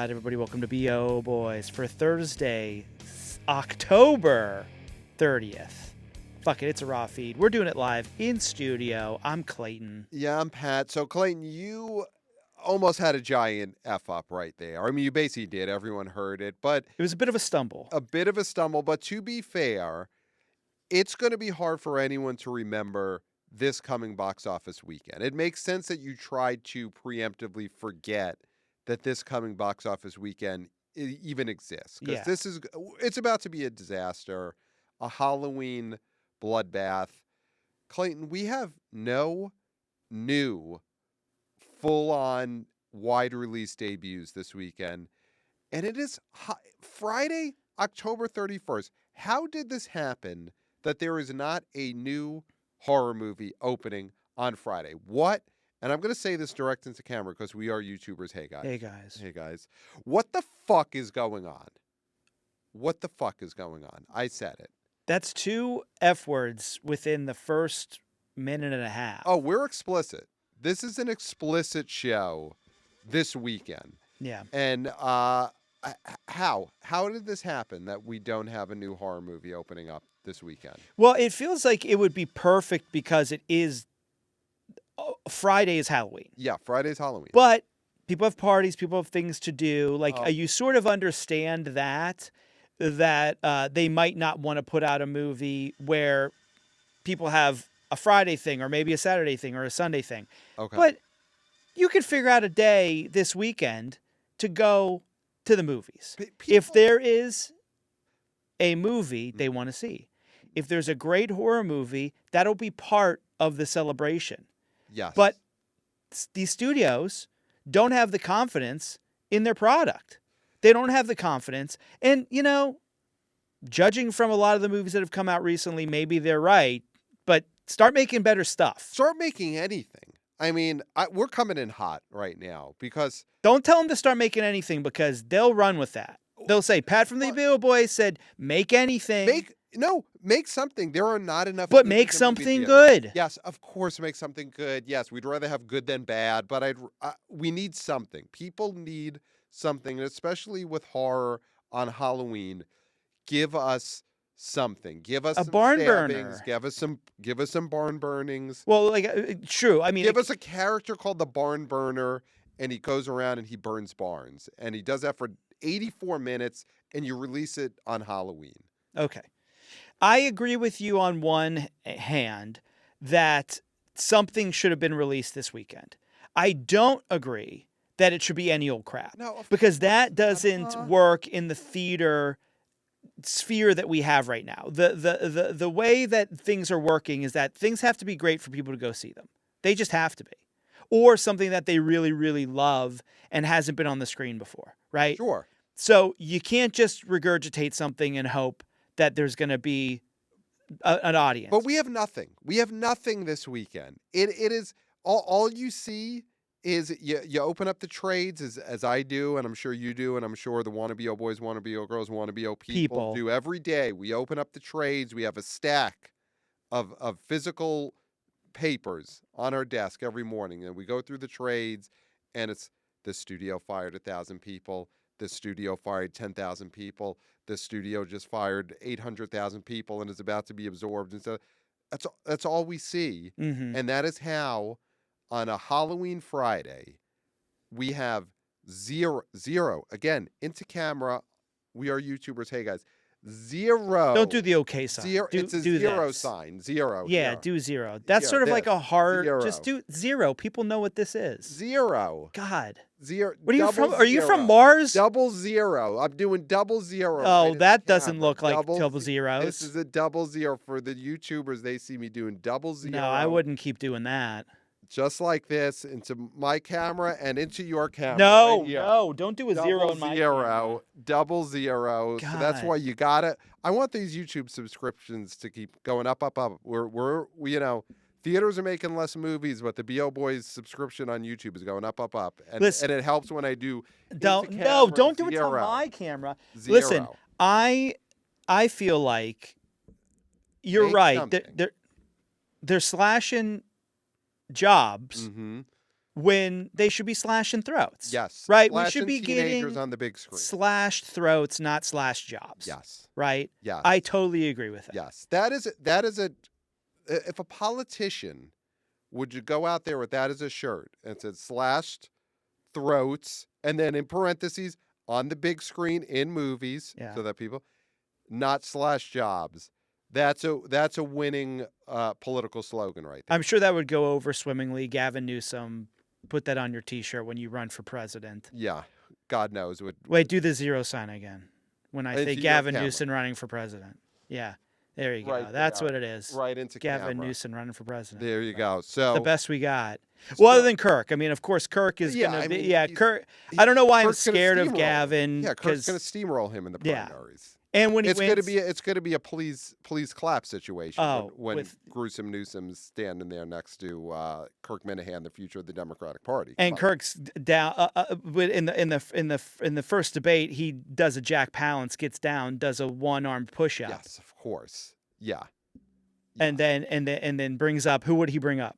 right, everybody, welcome to BO Boys for Thursday, October 30th. Fuck it, it's a raw feed. We're doing it live in studio. I'm Clayton. Yeah, I'm Pat. So, Clayton, you almost had a giant F up right there. I mean, you basically did. Everyone heard it, but It was a bit of a stumble. But to be fair, it's going to be hard for anyone to remember this coming box office weekend. It makes sense that you tried to preemptively forget that this coming box office weekend even exists, because it's about to be a disaster, a Halloween bloodbath. Clayton, we have no new full-on wide release debuts this weekend, and it is Friday, October 31st. How did this happen that there is not a new horror movie opening on Friday? What? And I'm going to say this direct into camera because we are YouTubers. Hey, guys. Hey, guys. What the fuck is going on? What the fuck is going on? I said it. That's two F words within the first minute and a half. Oh, we're explicit. This is an explicit show this weekend. Yeah. And how did this happen that we don't have a new horror movie opening up this weekend? Well, it feels like it would be perfect because it is Friday is Halloween. Yeah, Friday's Halloween. But people have parties, people have things to do. Like you sort of understand that they might not want to put out a movie where people have a Friday thing or maybe a Saturday thing or a Sunday thing. Okay. But you could figure out a day this weekend to go to the movies. If there is a movie they want to see, if there's a great horror movie, that'll be part of the celebration. Yes. But these studios don't have the confidence in their product. They don't have the confidence. And, you know, judging from a lot of the movies that have come out recently, maybe they're right. But start making better stuff. Start making anything. I mean, we're coming in hot right now because... Don't tell them to start making anything because they'll run with that. They'll say, Pat from the Bill Boys said, make anything. Make something. There are not enough... But make something good. Yes, of course, make something good. Yes, we'd rather have good than bad, but we need something. People need something, especially with horror on Halloween. Give us something. Give us a some barn stabbings. burner. Give us some barn burnings. Well, like true. I mean, give us a character called the Barn Burner, and he goes around and he burns barns, and he does that for 84 minutes, and you release it on Halloween. Okay. I agree with you on one hand that something should have been released this weekend. I don't agree that it should be any old crap. No, because that doesn't work in the theater sphere that we have right now. The way that things are working is that things have to be great for people to go see them. They just have to be. Or something that they really, really love and hasn't been on the screen before, right? Sure. So you can't just regurgitate something and hope that there's going to be an audience. But we have nothing. We have nothing this weekend. It is all you see is you open up the trades as I do, and I'm sure you do, and I'm sure the wannabe boys, wannabe girls, wannabe people do every day. We open up the trades. We have a stack of physical papers on our desk every morning, and we go through the trades, and it's the studio fired 1,000 people. The studio fired 10,000 people. The studio just fired 800,000 people and is about to be absorbed. And so that's all we see. Mm-hmm. And that is how, on a Halloween Friday, we have zero, again, into camera. We are YouTubers. Hey, guys. Zero. Don't do the okay sign. It's a zero sign. Zero. Yeah, do zero. That's sort of like a hard... Zero. Just do zero. People know what this is. Zero. God. Zero. What are you from? Are you from Mars? 00. I'm doing 00. Oh, that doesn't look like double zeros. This is a 00 for the YouTubers. They see me doing 00. No, I wouldn't keep doing that. Just like this, into my camera and into your camera. No, don't do a zero in my camera. 00. God. So that's why you got it. I want these YouTube subscriptions to keep going up. We theaters are making less movies, but the BO Boys subscription on YouTube is going up. And it helps when I do. Don't do it to my camera. Zero. Listen, I feel like you're right. They're slashing jobs when they should be slashing throats. Yes. Right? We should Slashing be teenagers getting on the big screen. slashed throats, not slashed jobs. Yes. Right? Yes. I totally agree with that. Yes. If a politician would you go out there with that as a shirt and it said slashed throats and then in parentheses on the big screen in movies so that people not slash jobs. That's a winning political slogan right there. I'm sure that would go over swimmingly. Gavin Newsom, put that on your T-shirt when you run for president. Yeah, God knows. Wait, do the zero sign again. When I say Into your Gavin camera. Newsom running for president. Yeah, there you go. Right That's there. what it is. Right into Gavin camera. Newsom running for president. There you go. So the best we got. Well, other than Kirk. I mean, of course, Kirk is going to be. Yeah, Kirk. I don't know why I'm scared of Gavin. Yeah, Kirk's going to steamroll him in the primaries. And when he wins, it's going to be a please clap situation when gruesome Newsom's standing there next to Kirk Minahan, the future of the Democratic Party. And Kirk's down in the first debate. He does a Jack Palance, gets down, does a one-armed push-up. Yes, of course. Yeah. And then brings up, who would he bring up?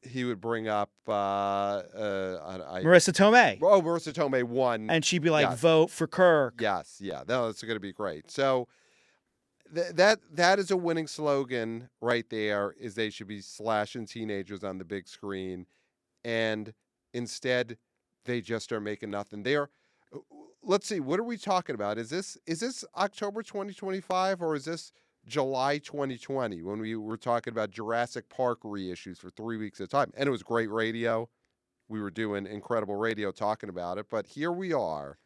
He would bring up Marissa Tomei. Oh, Marissa Tomei won. And she'd be like, vote for Kirk. Yes, yeah. No, that's going to be great. So that is a winning slogan right there, is they should be slashing teenagers on the big screen. And instead, they just are making nothing. Let's see, what are we talking about? Is this October 2025 or is this July 2020 when we were talking about Jurassic Park reissues for 3 weeks at a time? And it was great radio. We were doing incredible radio talking about it. But here we are.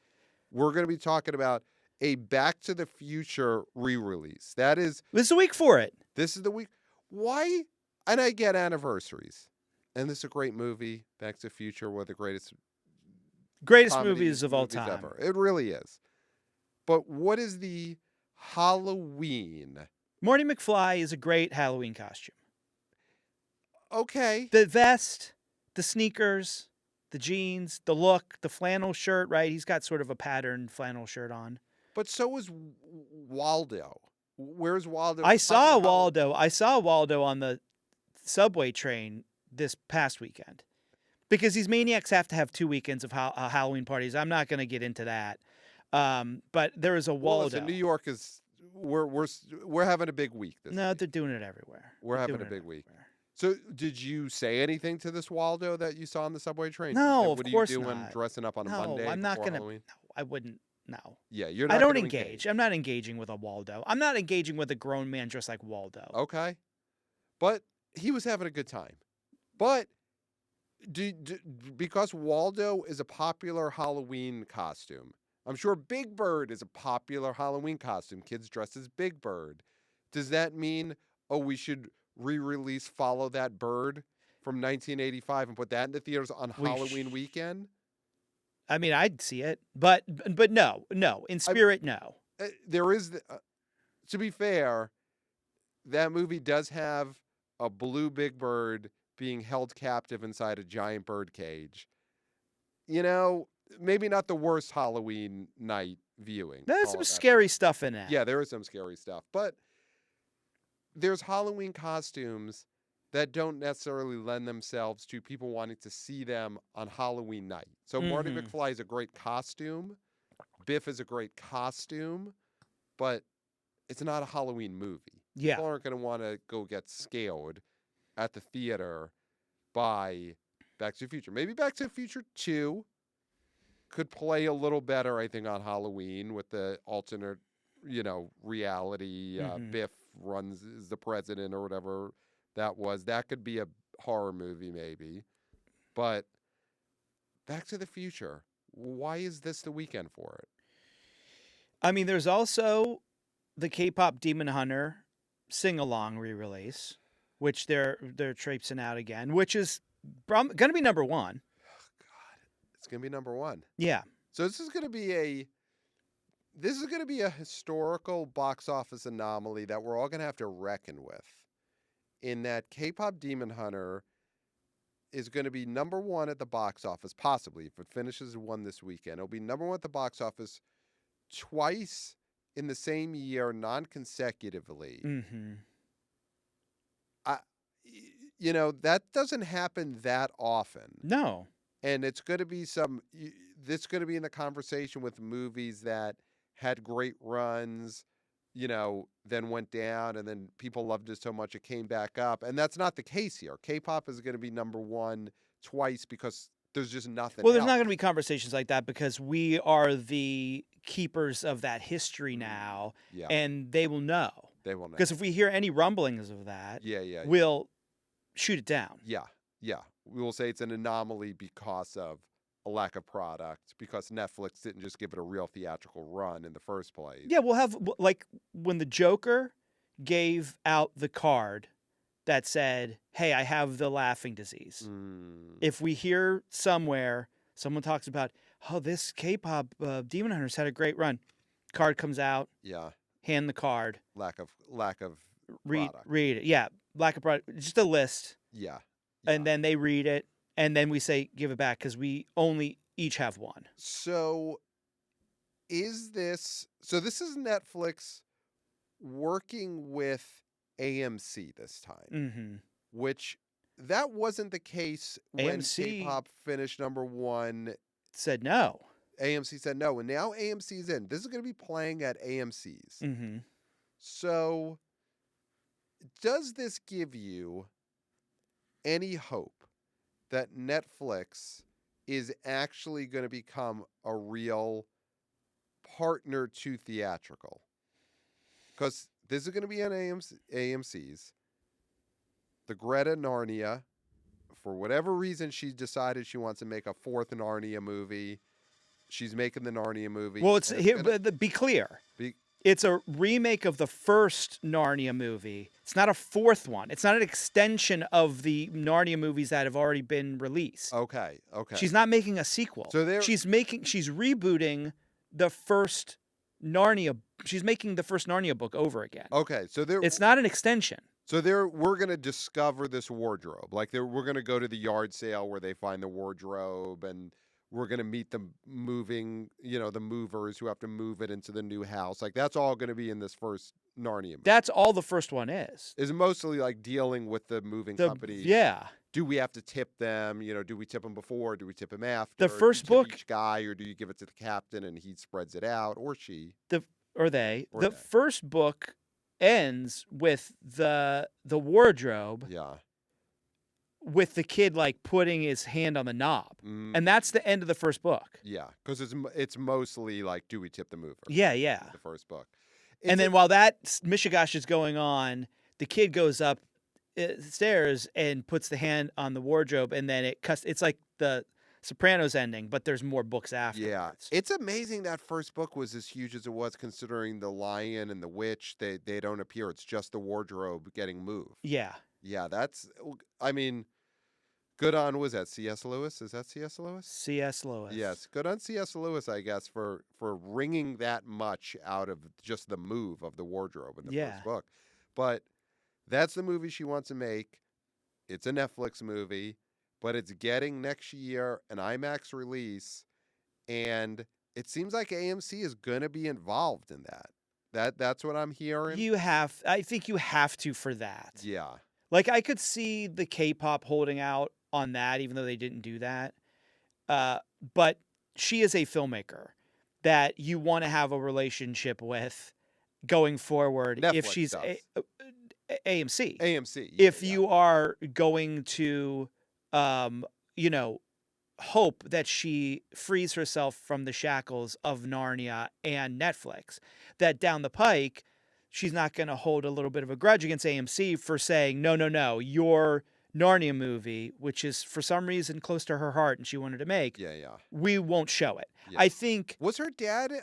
We're going to be talking about a Back to the Future re-release. This is the week for it. This is the week. Why? And I get anniversaries. And this is a great movie. Back to the Future, one of the greatest movies of all time. Ever. It really is. But what is the Halloween? Marty McFly is a great Halloween costume. Okay. The vest, the sneakers, the jeans, the look, the flannel shirt, right? He's got sort of a patterned flannel shirt on. But so is Waldo. Where's Waldo? I saw Waldo on the subway train this past weekend. Because these maniacs have to have 2 weekends of Halloween parties. I'm not going to get into that. But there is a Waldo. Well, listen, New York is we're having a big week this week. They're doing it everywhere. We're having a big week. So, did you say anything to this Waldo that you saw on the subway train? No, of course not. What are you doing dressing up on a Monday? I'm not going to. No, I wouldn't. No. Yeah, you're not. I don't engage. I'm not engaging with a Waldo. I'm not engaging with a grown man dressed like Waldo. Okay. But he was having a good time. But because Waldo is a popular Halloween costume, I'm sure Big Bird is a popular Halloween costume. Kids dressed as Big Bird. Does that mean, we should re-release Follow That Bird from 1985 and put that in the theaters on Halloween weekend? I mean, I'd see it, but no. In spirit, no. There is, to be fair, that movie does have a blue Big Bird being held captive inside a giant bird cage. Maybe not the worst Halloween night viewing. There's some scary stuff in that. Yeah, there is some scary stuff. But there's Halloween costumes that don't necessarily lend themselves to people wanting to see them on Halloween night. So Marty McFly is a great costume. Biff is a great costume. But it's not a Halloween movie. Yeah. People aren't going to want to go get scared at the theater by Back to the Future. Maybe Back to the Future 2 could play a little better, I think, on Halloween with the alternate, reality. Biff is the president or whatever that was. That could be a horror movie, maybe. But Back to the Future, why is this the weekend for it? I mean, there's also the Kpop Demon Hunter sing-along re-release, which they're traipsing out again, which is going to be number one. It's going to be number one. Yeah. So this is going to be a historical box office anomaly that we're all going to have to reckon with. In that Kpop Demon Hunter is going to be number one at the box office, possibly, if it finishes one this weekend. It'll be number one at the box office twice in the same year, non-consecutively. Mm-hmm. you know, that doesn't happen that often. No. And it's going to be this going to be in the conversation with movies that had great runs, you know, then went down, and then people loved it so much it came back up. And that's not the case here. K-pop is going to be number one twice because there's just nothing Well, there's else. not going to be conversations like that because we are the keepers of that history now, Yeah, and they will know. they will know. Because if we hear any rumblings of that, Yeah. we'll shoot it down. Yeah. We will say it's an anomaly because of a lack of product, because Netflix didn't just give it a real theatrical run in the first place. Yeah, we'll have, like, when the Joker gave out the card that said, hey, I have the laughing disease. If we hear somewhere someone talks about, oh, this Kpop Demon Hunters had a great run, card comes out, Yeah. hand the card, Lack of read product. it. Yeah, lack of product, just a list. Yeah. And then they read it, and then we say, give it back, because we only each have one. So this is Netflix working with AMC this time, Mm-hmm. which that wasn't the case when AMC K-pop finished number one. said no. AMC said no, and now AMC's in. This is going to be playing at AMC's. Mm-hmm. So does this give you any hope that Netflix is actually going to become a real partner to theatrical? Because this is going to be on AMC's. The Greta Narnia, for whatever reason, she decided she wants to make a fourth Narnia movie. She's making the Narnia movie. Well, it's here. Be clear. It's a remake of the first Narnia movie. It's not a fourth one. It's not an extension of the Narnia movies that have already been released. Okay. She's not making a sequel. So she's rebooting the first Narnia. She's making the first Narnia book over again. Okay, so it's not an extension. So we're gonna discover this wardrobe. Like we're gonna go to the yard sale where they find the wardrobe, and we're gonna meet the the movers who have to move it into the new house. Like that's all gonna be in this first Narnia movie. That's all the first one is. Is mostly like dealing with the moving company. Yeah. Do we have to tip them? Do we tip them before? Do we tip them after? The first book, each guy, or do you give it to the captain and he spreads it out, or she? The first book ends with the wardrobe. Yeah. With the kid like putting his hand on the knob, and that's the end of the first book. Yeah, because it's mostly like, do we tip the mover? Yeah. The first book, and then while that mishigash is going on, the kid goes up stairs and puts the hand on the wardrobe, and then it's like the Sopranos ending, but there's more books afterwards. Yeah, it's amazing that first book was as huge as it was, considering the lion and the witch, they don't appear. It's just the wardrobe getting moved. Yeah, that's. I mean, good on, was that C.S. Lewis? Is that C.S. Lewis? C.S. Lewis. Yes, good on C.S. Lewis, I guess, for wringing that much out of just the move of the wardrobe in the first book. But that's the movie she wants to make. It's a Netflix movie, but it's getting next year an IMAX release, and it seems like AMC is going to be involved in that. That's what I'm hearing. I think you have to for that. Yeah. Like I could see the K-pop holding out on that, even though they didn't do that. But she is a filmmaker that you want to have a relationship with going forward. Netflix if she's AMC. AMC. If you are going to, hope that she frees herself from the shackles of Narnia and Netflix, that down the pike, she's not going to hold a little bit of a grudge against AMC for saying, no, your Narnia movie, which is for some reason close to her heart and she wanted to make, we won't show it. Yeah. I think... Was her dad,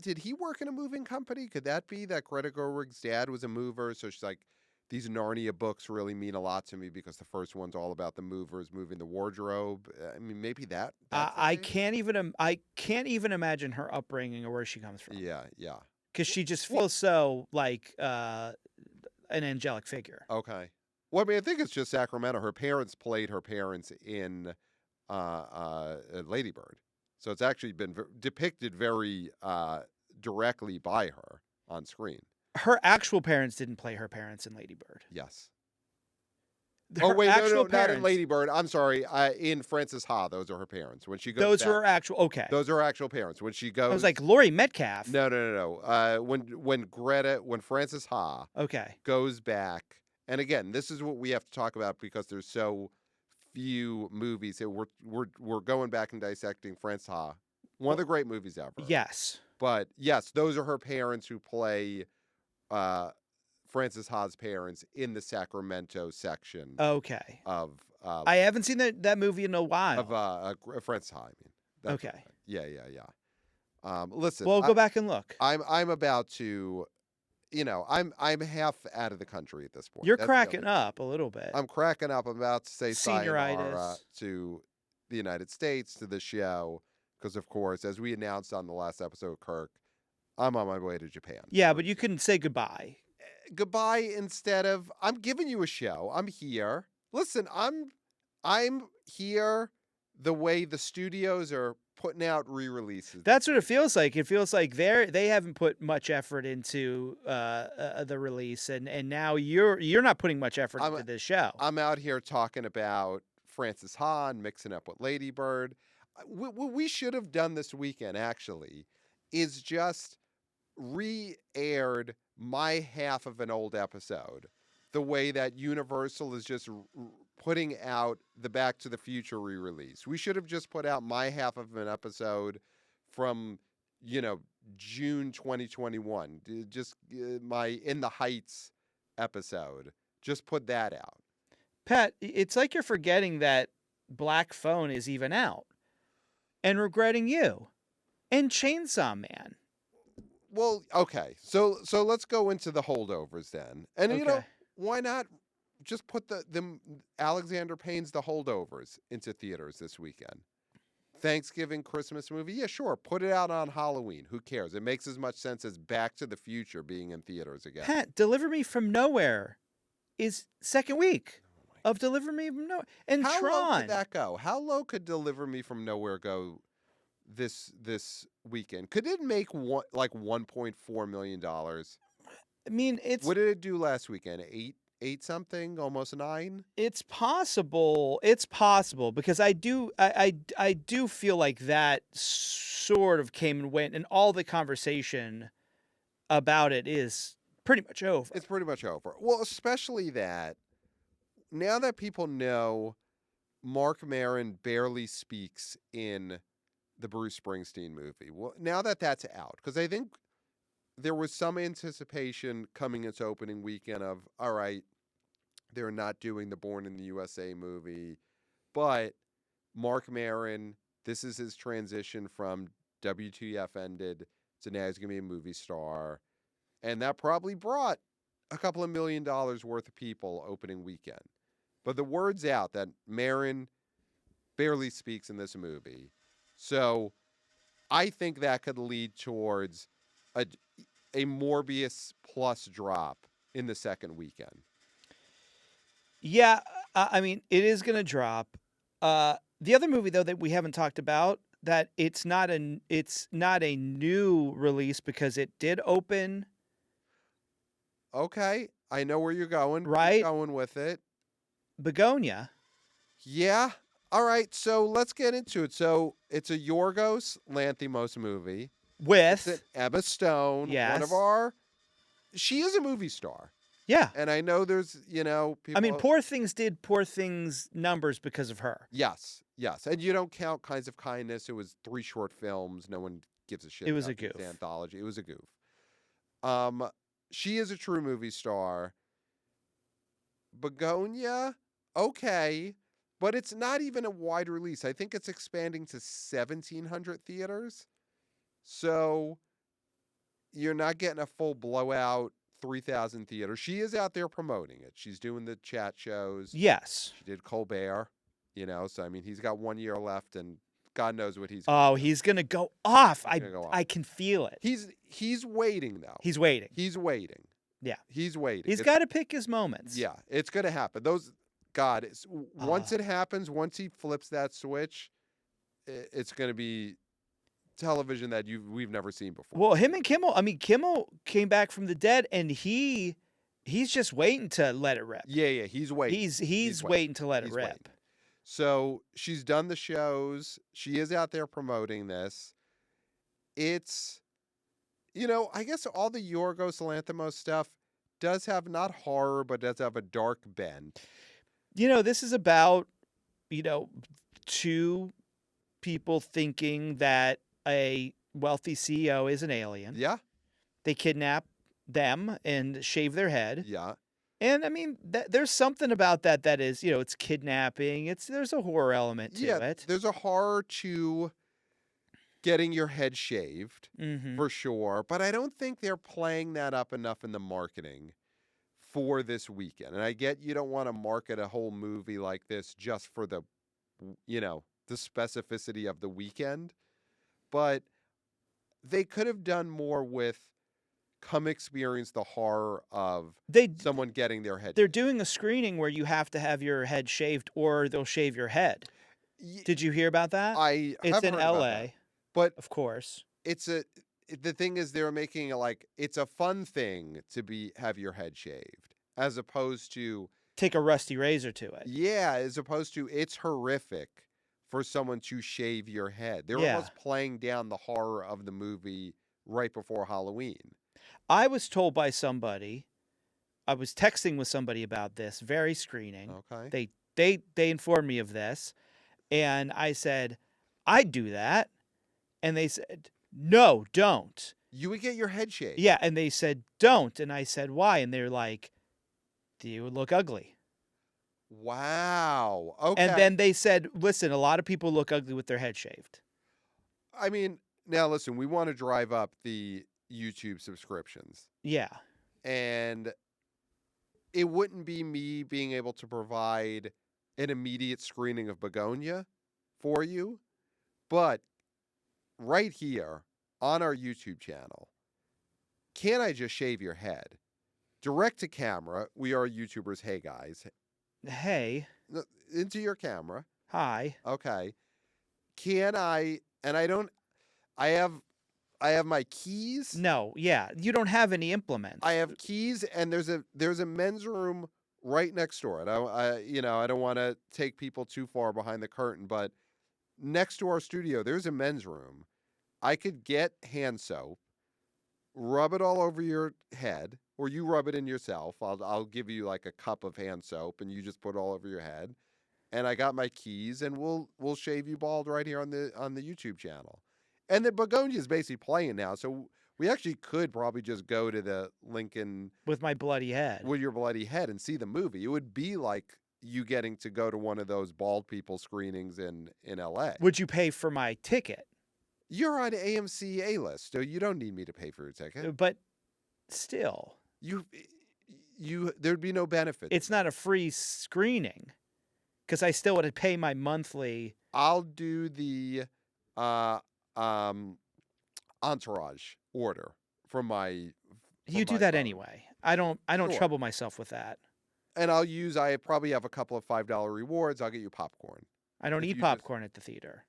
did he work in a moving company? Could that be that Greta Gerwig's dad was a mover? So she's like, these Narnia books really mean a lot to me because the first one's all about the movers moving the wardrobe. I mean, maybe that. I can't even imagine her upbringing or where she comes from. Yeah. Because she just feels so like an angelic figure. Okay. Well, I mean, I think it's just Sacramento. Her parents played her parents in Lady Bird. So it's actually been depicted very directly by her on screen. Her actual parents didn't play her parents in Lady Bird. Yes. Oh, Her wait, actual not in parents. Lady Bird. I'm sorry. In Frances Ha, those are her parents. When she goes Those back, were her actual. Okay. those are her actual parents. When she goes, I was like Laurie Metcalf. no. When Frances Ha Okay. goes back, and again, this is what we have to talk about because there's so few movies that we're going back and dissecting Frances Ha, one of the great movies ever. Yes. But yes, those are her parents who play Frances Ha's parents in the Sacramento section Okay. of I haven't seen that movie in a while. Frances Ha. I mean, that's Okay. yeah. Listen, Well, go back and look. I'm about to, I'm half out of the country at this point. You're That's the cracking other- up a little bit. I'm cracking up. I'm about to say sayonara Senioritis. to the United States, to the show, because of course, as we announced on the last episode of Kirk, I'm on my way to Japan. Yeah, but you couldn't say goodbye. Goodbye instead of I'm giving you a show. I'm here. Listen, I'm here the way the studios are putting out re-releases. That's what it feels like. It feels like they haven't put much effort into the release, and now you're not putting much effort into this show. I'm out here talking about Frances Ha and mixing up with Lady Bird. What we should have done this weekend actually is just re-aired my half of an old episode, the way that Universal is just putting out the Back to the Future re-release. We should have just put out my half of an episode from, June 2021. Just my In the Heights episode. Just put that out. Pat, it's like you're forgetting that Black Phone is even out, and regretting you, and Chainsaw Man. Well, okay. So let's go into the holdovers then. And Okay. why not just put the Alexander Payne's The Holdovers into theaters this weekend? Thanksgiving, Christmas movie? Yeah, sure. Put it out on Halloween. Who cares? It makes as much sense as Back to the Future being in theaters again. Pat, Deliver Me From Nowhere is second week of Deliver Me From Nowhere. And How low Tron. could that go? How low could Deliver Me From Nowhere go this weekend? Could it make $1.4 million? I mean, What did it do last weekend? Eight something, almost 9. it's possible. It's possible because I do feel like that sort of came and went, and all the conversation about it is pretty much over. It's pretty much over. Well, especially that now that people know Mark Maron barely speaks in the Bruce Springsteen movie. Well, now that that's out, because I think there was some anticipation coming its opening weekend of, all right, they're not doing the Born in the USA movie, but Mark Maron, this is his transition from WTF ended to now he's going to be a movie star. And that probably brought a couple of $1 million worth of people opening weekend. But the word's out that Maron barely speaks in this movie. So I think that could lead towards a Morbius plus drop in the second weekend. Yeah, I mean, it is going to drop. The other movie though that we haven't talked about, that it's not a new release because it did open. Okay, I know where you're going. Right? Keep going with it. Begonia. Yeah. All right, so let's get into it. So it's a Yorgos Lanthimos movie. With It's an Emma Stone, one of Yes. she is a movie star. Yeah. And I know there's, people. I mean, Poor Things did Poor Things numbers because of her. Yes. And you don't count Kinds of Kindness. It was 3 short films. No one gives a shit. It was about a this goof. anthology. It was a goof. She is a true movie star. Begonia, okay, but it's not even a wide release. I think it's expanding to 1,700 theaters. So you're not getting a full blowout 3,000 theaters. She is out there promoting it. She's doing the chat shows. Yes. She did Colbert, so I mean, he's got 1 year left and God knows what he's Oh, he's going to go off. He's gonna go off. I can feel it. He's waiting though. He's waiting. He's waiting. Yeah. He's waiting. He's got to pick his moments. Yeah, it's going to happen. Once it happens, once he flips that switch, it's going to be television that we've never seen before. Well, him and Kimmel, Kimmel came back from the dead and he He's just waiting to let it rip. Yeah, he's waiting. He's waiting to let it He's rip. waiting. So she's done the shows. She is out there promoting this. It's, I guess all the Yorgos Lanthimos stuff does have not horror, but does have a dark bent. This is about, two people thinking that a wealthy CEO is an alien. Yeah. They kidnap them and shave their head. Yeah. And I mean, there's something about that is, it's kidnapping. There's a horror element to it. There's a horror to getting your head shaved for sure, but I don't think they're playing that up enough in the marketing for this weekend. And I get you don't want to market a whole movie like this just for the specificity of the weekend, but they could have done more with come experience the horror of someone getting their head. They're doing a screening where you have to have your head shaved or they'll shave your head. Did you hear about that? It's in LA, but of course. The thing is they're making it like it's a fun thing to have your head shaved as opposed to take a rusty razor to it. Yeah, as opposed to it's horrific for someone to shave your head. They're almost playing down the horror of the movie right before Halloween. I was told by somebody, I was texting with somebody about this very screening. Okay. They informed me of this, and I said, I'd do that. And they said, no, don't. You would get your head shaved. Yeah, and they said, don't. And I said, why? And they're like, you would look ugly. Wow. Okay. And then they said, listen, a lot of people look ugly with their head shaved. I mean, now listen, we want to drive up the YouTube subscriptions. Yeah. And it wouldn't be me being able to provide an immediate screening of Begonia for you, but right here on our YouTube channel, can I just shave your head? Direct to camera. We are YouTubers. Hey, guys. Hey. Into your camera. Hi. Okay. Can I, and I don't, I have my keys. No, yeah. You don't have any implements. I have keys, and there's a men's room right next door. And I don't want to take people too far behind the curtain, but next to our studio, there's a men's room. I could get hand soap, rub it all over your head, or you rub it in yourself. I'll give you like a cup of hand soap, and you just put it all over your head. And I got my keys, and we'll shave you bald right here on the YouTube channel. And the Begonia is basically playing now, so we actually could probably just go to the Lincoln with my bloody head, with your bloody head, and see the movie. It would be like you getting to go to one of those bald people screenings in LA. Would you pay for my ticket? You're on AMC A-list, so you don't need me to pay for your ticket. But still, there'd be no benefit. It's not a free screening because I still would pay my monthly. I'll do the entourage order from my. You do that anyway. I don't Sure. trouble myself with that. And I probably have a couple of $5 rewards. I'll get you popcorn. I don't eat popcorn at the theater.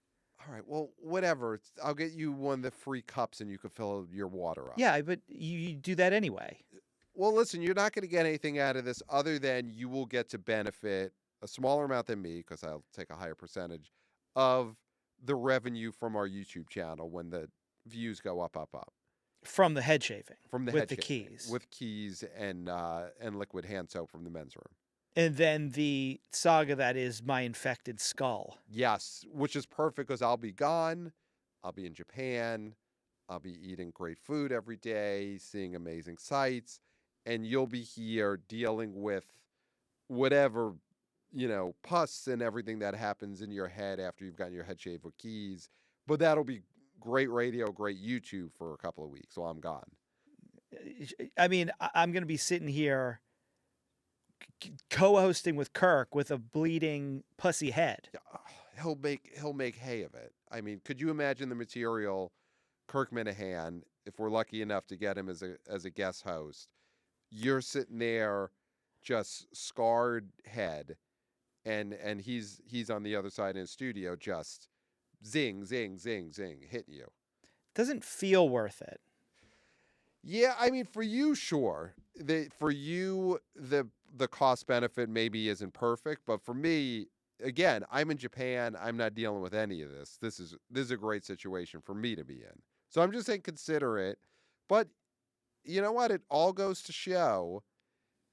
All right, well, whatever. I'll get you one of the free cups, and you can fill your water up. Yeah, but you do that anyway. Well, listen, you're not going to get anything out of this other than you will get to benefit a smaller amount than me, because I'll take a higher percentage, of the revenue from our YouTube channel when the views go up. From the head shaving. From the with head the shaving, keys. with keys and liquid hand soap from the men's room. And then the saga that is my infected skull. Yes, which is perfect because I'll be gone. I'll be in Japan. I'll be eating great food every day, seeing amazing sights, and you'll be here dealing with whatever, pus and everything that happens in your head after you've gotten your head shaved with keys. But that'll be great radio, great YouTube for a couple of weeks while I'm gone. I mean, I'm going to be sitting here co-hosting with Kirk with a bleeding pussy head. He'll make hay of it. I mean, could you imagine the material Kirk Minahan, if we're lucky enough to get him as a guest host? You're sitting there just scarred head, and he's on the other side in his studio just zing, zing, zing, zing, hitting you. Doesn't feel worth it. Yeah, I mean, for you, sure. For you, the cost benefit maybe isn't perfect, but for me, again, I'm in Japan. I'm not dealing with any of this. This is a great situation for me to be in. So I'm just saying, consider it. But you know what? It all goes to show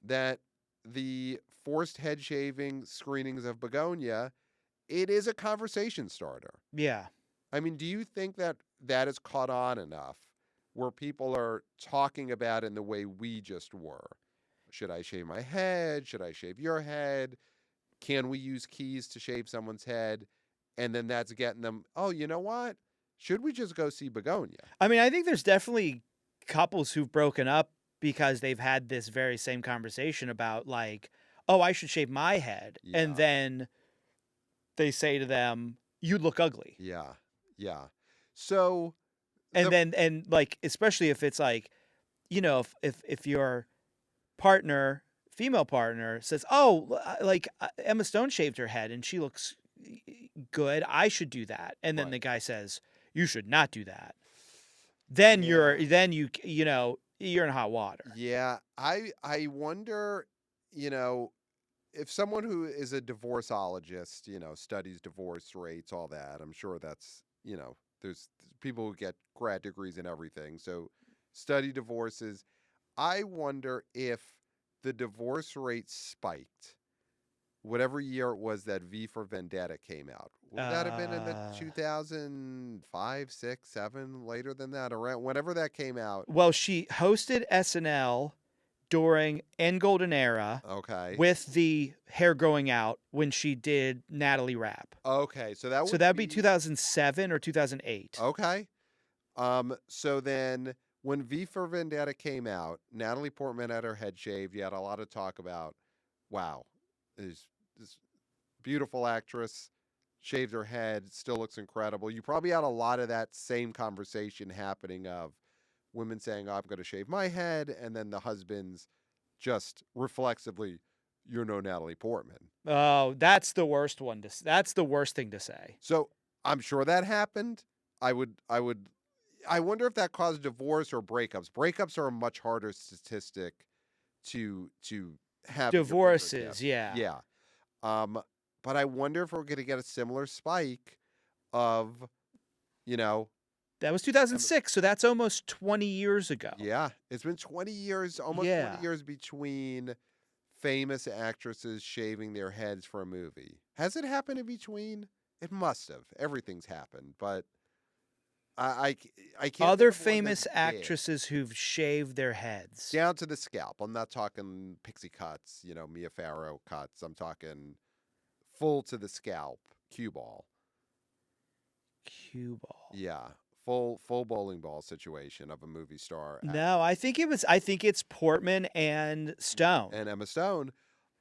that the forced head shaving screenings of Begonia, it is a conversation starter. Yeah. I mean, do you think that that has caught on enough where people are talking about it in the way we just were? Should I shave my head? Should I shave your head? Can we use keys to shave someone's head? And then that's getting them, oh, you know what? Should we just go see Begonia? I mean, I think there's definitely couples who've broken up because they've had this very same conversation about like, oh, I should shave my head. Yeah. And then they say to them, you look ugly. Yeah. Yeah. So, And like, especially if it's like, you know, if your partner, female partner says, oh, like Emma Stone shaved her head and she looks good, I should do that. And then Right. the guy says, you should not do that. Then Yeah. you know, you're in hot water. Yeah, I wonder, you know, if someone who is a divorceologist, studies divorce rates, all that. I'm sure that's, there's people who get grad degrees and everything. So study divorces. I wonder if the divorce rate spiked whatever year it was that V for Vendetta came out. Would that have been in the 2005, 6, 7, later than that, around whenever that came out? Well, she hosted SNL during End Golden Era Okay. with the hair growing out when she did Natalie Rapp. Okay, so that So would that'd be 2007 or 2008. Okay. So then when V for Vendetta came out, Natalie Portman had her head shaved. You had a lot of talk about, wow, this beautiful actress shaved her head, still looks incredible. You probably had a lot of that same conversation happening of women saying, oh, I'm going to shave my head, and then the husbands just reflexively, you're no Natalie Portman. Oh, that's the worst one. That's the worst thing to say. So I'm sure that happened. I wonder if that caused divorce or breakups. Breakups are a much harder statistic to have. Divorces, yeah. Yeah. But I wonder if we're going to get a similar spike of, That was 2006, so that's almost 20 years ago. Yeah, it's been 20 years, almost 20 years between famous actresses shaving their heads for a movie. Has it happened in between? It must have. Everything's happened, but I can't. Other famous actresses who've shaved their heads down to the scalp. I'm not talking pixie cuts, Mia Farrow cuts. I'm talking full to the scalp, cue ball. Cue ball. Yeah. Full bowling ball situation of a movie star. No, I think it's Portman and Stone. And Emma Stone.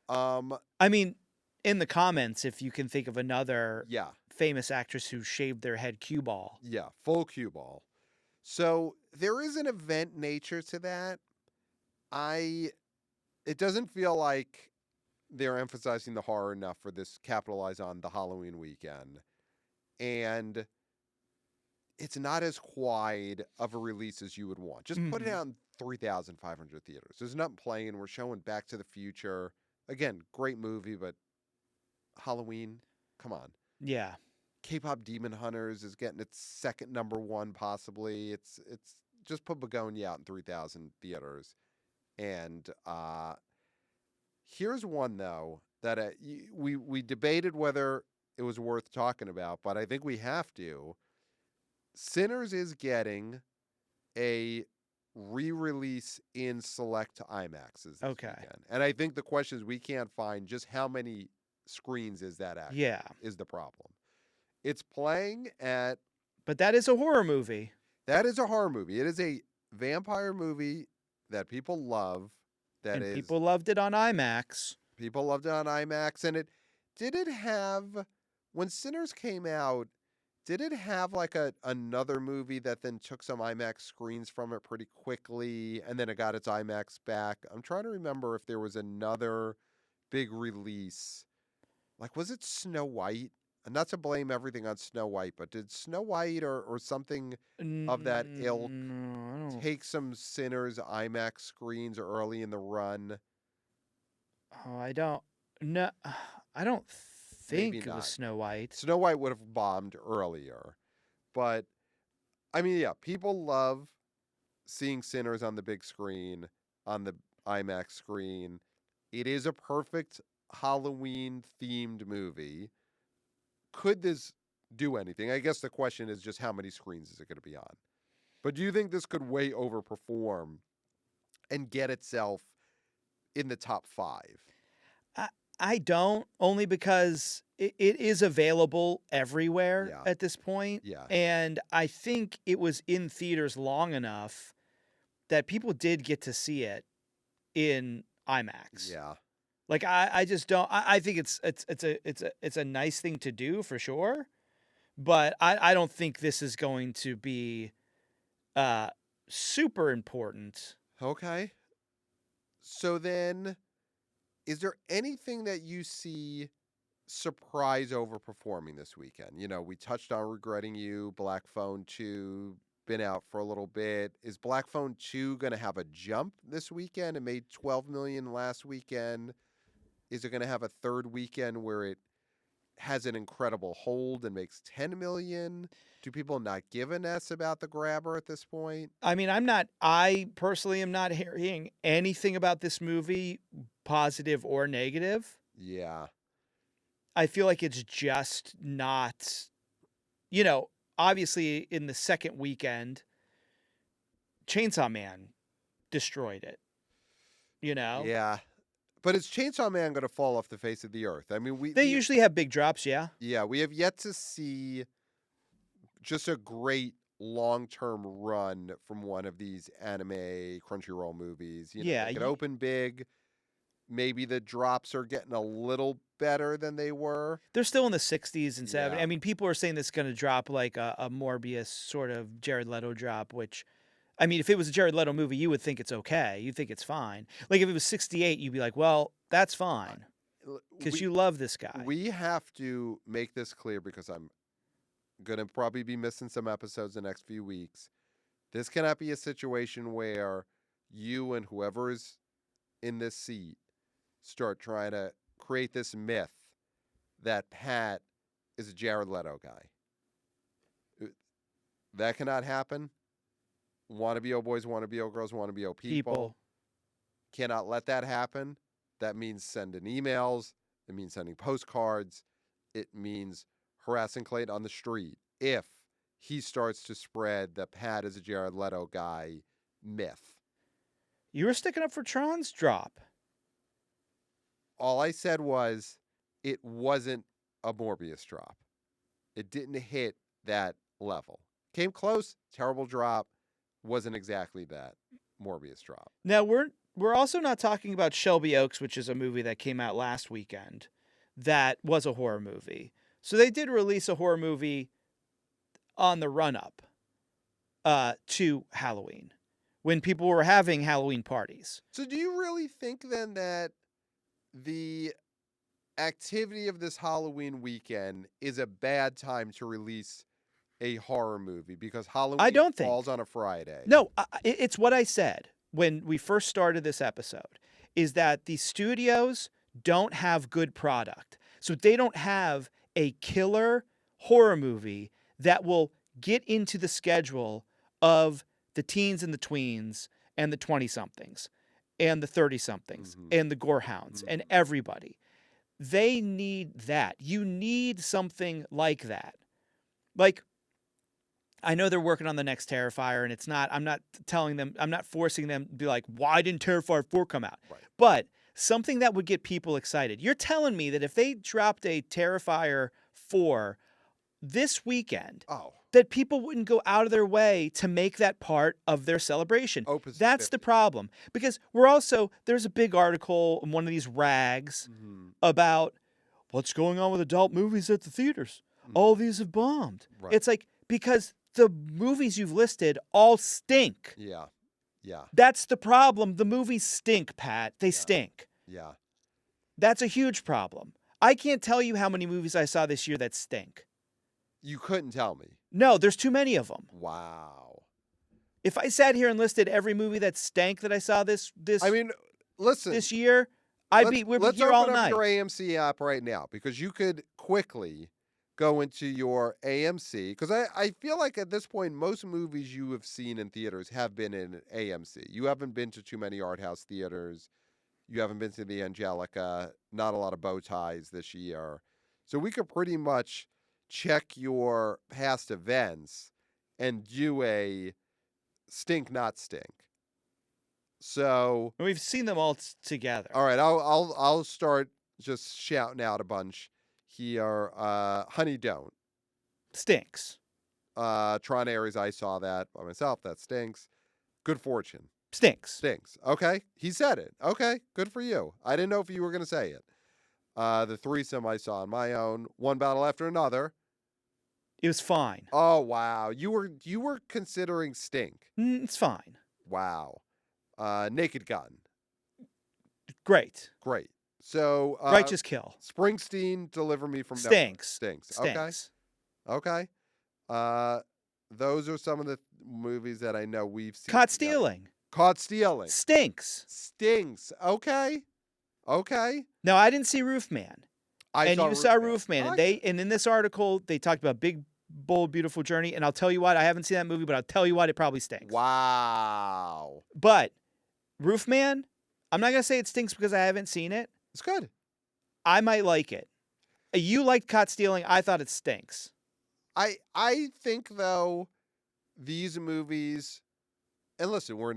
I mean, in the comments, if you can think of another Yeah. famous actress who shaved their head cue ball. Yeah, full cue ball. So there is an event nature to that. It doesn't feel like they're emphasizing the horror enough for this capitalize on the Halloween weekend. And it's not as wide of a release as you would want. Just put it out in 3,500 theaters. There's nothing playing. We're showing Back to the Future. Again, great movie, but Halloween, come on. Yeah. Kpop Demon Hunters is getting its second #1 possibly. It's just put Begonia out in 3,000 theaters. And here's one though that we debated whether it was worth talking about, but I think we have to. Sinners is getting a re-release in select IMAXs this weekend. And I think the question is we can't find just how many screens is that actually is the problem. It's playing at... But that is a horror movie. That is a horror movie. It is a vampire movie that people love. People loved it on IMAX. People loved it on IMAX. And did it have... When Sinners came out, did it have like another movie that then took some IMAX screens from it pretty quickly and then it got its IMAX back? I'm trying to remember if there was another big release. Like, was it Snow White? not to blame everything on Snow White, but did Snow White or something of that ilk No, I don't. take some Sinners IMAX screens early in the run? Oh, I don't. No, I don't Maybe think it was not. Snow White. Snow White would have bombed earlier. But, I mean, yeah, people love seeing Sinners on the big screen, on the IMAX screen. It is a perfect Halloween-themed movie. Could this do anything? I guess the question is just how many screens is it going to be on? But do you think this could way overperform and get itself in the top 5? I don't, only because it is available everywhere Yeah. at this point. Yeah. And I think it was in theaters long enough that people did get to see it in IMAX. Yeah. Like I just don't. I think it's a nice thing to do for sure, but I don't think this is going to be super important. Okay. So then, is there anything that you see surprise overperforming this weekend? You know, we touched on Regretting You, Black Phone 2, been out for a little bit. Is Black Phone 2 going to have a jump this weekend? It made 12 million last weekend. Is it going to have a third weekend where it has an incredible hold and makes 10 million? Do people not give an S about The Grabber at this point? I mean, I personally am not hearing anything about this movie, positive or negative. Yeah. I feel like it's just not, obviously in the second weekend, Chainsaw Man destroyed it, Yeah. But is Chainsaw Man going to fall off the face of the earth? I mean, They usually have big drops, yeah. Yeah, we have yet to see just a great long-term run from one of these anime Crunchyroll movies. Yeah, They could open big. Maybe the drops are getting a little better than they were. They're still in the 60s and 70s. Yeah. I mean, people are saying this is going to drop like a Morbius sort of Jared Leto drop, which, I mean, if it was a Jared Leto movie, you would think it's okay. You'd think it's fine. Like if it was 68, you'd be like, well, that's fine because you love this guy. We have to make this clear because I'm going to probably be missing some episodes the next few weeks. This cannot be a situation where you and whoever is in this seat start trying to create this myth that Pat is a Jared Leto guy. That cannot happen. Wannabe boys, wannabe girls, wannabe people. Cannot let that happen. That means sending emails. It means sending postcards. It means harassing Clayton on the street if he starts to spread the Pat is a Jared Leto guy myth. You were sticking up for Tron's drop. All I said was it wasn't a Morbius drop. It didn't hit that level. Came close, terrible drop. Wasn't exactly that Morbius drop. Now, we're also not talking about Shelby Oaks, which is a movie that came out last weekend that was a horror movie. So they did release a horror movie on the run-up to Halloween when people were having Halloween parties. So do you really think then that the activity of this Halloween weekend is a bad time to release a horror movie because Halloween falls on a Friday? No, it's what I said when we first started this episode, is that the studios don't have good product. So they don't have a killer horror movie that will get into the schedule of the teens and the tweens and the 20-somethings and the 30-somethings and the gorehounds and everybody. They need that. You need something like that. Like, I know they're working on the next Terrifier, and I'm not forcing them to be like, why didn't Terrifier 4 come out? Right. But something that would get people excited. You're telling me that if they dropped a Terrifier 4 this weekend, that people wouldn't go out of their way to make that part of their celebration. That's the problem. Because there's a big article in one of these rags about what's going on with adult movies at the theaters. All these have bombed. Right. It's like, because the movies you've listed all stink. Yeah. Yeah. That's the problem. The movies stink, Pat. They stink. Yeah. That's a huge problem. I can't tell you how many movies I saw this year that stink. You couldn't tell me. No, there's too many of them. Wow. If I sat here and listed every movie that stank that I saw this I mean, listen. this year, we'd be here all let's open night. up your AMC app right now, because you could quickly go into your AMC, because I feel like at this point most movies you have seen in theaters have been in AMC. You haven't been to too many art house theaters. You haven't been to the Angelica. Not a lot of bow ties this year. So we could pretty much check your past events and do a stink not stink. So We've seen them all together. all right, I'll start just shouting out a bunch here. Honey Don't. Stinks. Tron Ares, I saw that by myself. That stinks. Good Fortune. Stinks. Stinks. Okay. He said it. Okay. Good for you. I didn't know if you were going to say it. The Threesome I saw on my own. One Battle After Another. It was fine. Oh, wow. You were considering stink. It's fine. Wow. Naked Gun. Great. Great. So Righteous Kill. Springsteen, Deliver Me From Stinks. Neverland. Stinks. Stinks. Okay. Those are some of the movies that I know we've seen. Caught together. Stealing. Caught Stealing. Stinks. Stinks. Okay. No, I didn't see Roofman. You saw Roofman. And in this article, they talked about Big, Bold, Beautiful Journey. And I'll tell you what, I haven't seen that movie, but I'll tell you what, it probably stinks. Wow. But Roofman, I'm not going to say it stinks because I haven't seen it. It's good. I might like it. You liked Caught Stealing. I thought it stinks. I think, though, these movies, and listen, we're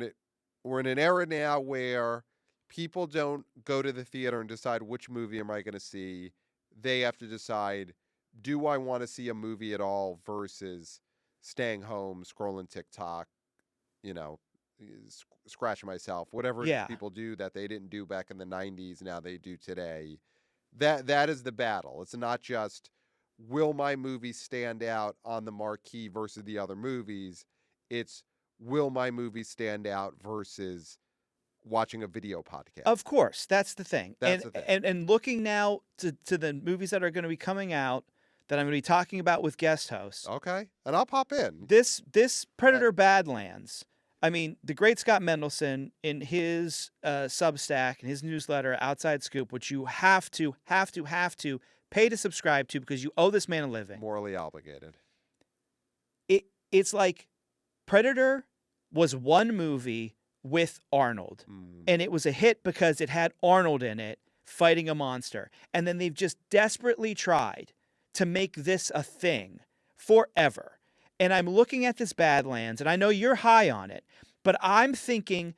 in an era now where people don't go to the theater and decide which movie am I going to see. They have to decide, do I want to see a movie at all versus staying home, scrolling TikTok, scratching myself, whatever people do that they didn't do back in the 90s, now they do today. That is the battle. It's not just, will my movie stand out on the marquee versus the other movies? It's, will my movie stand out versus watching a video podcast? Of course, that's the thing. That's the thing. And looking now to the movies that are going to be coming out that I'm going to be talking about with guest hosts. Okay, and I'll pop in. This Predator Badlands. I mean, the great Scott Mendelson in his Substack and his newsletter, Outside Scoop, which you have to pay to subscribe to because you owe this man a living. Morally obligated. It's like Predator was one movie with Arnold, and it was a hit because it had Arnold in it fighting a monster. And then they've just desperately tried to make this a thing forever. And I'm looking at this Badlands, and I know you're high on it, but I'm thinking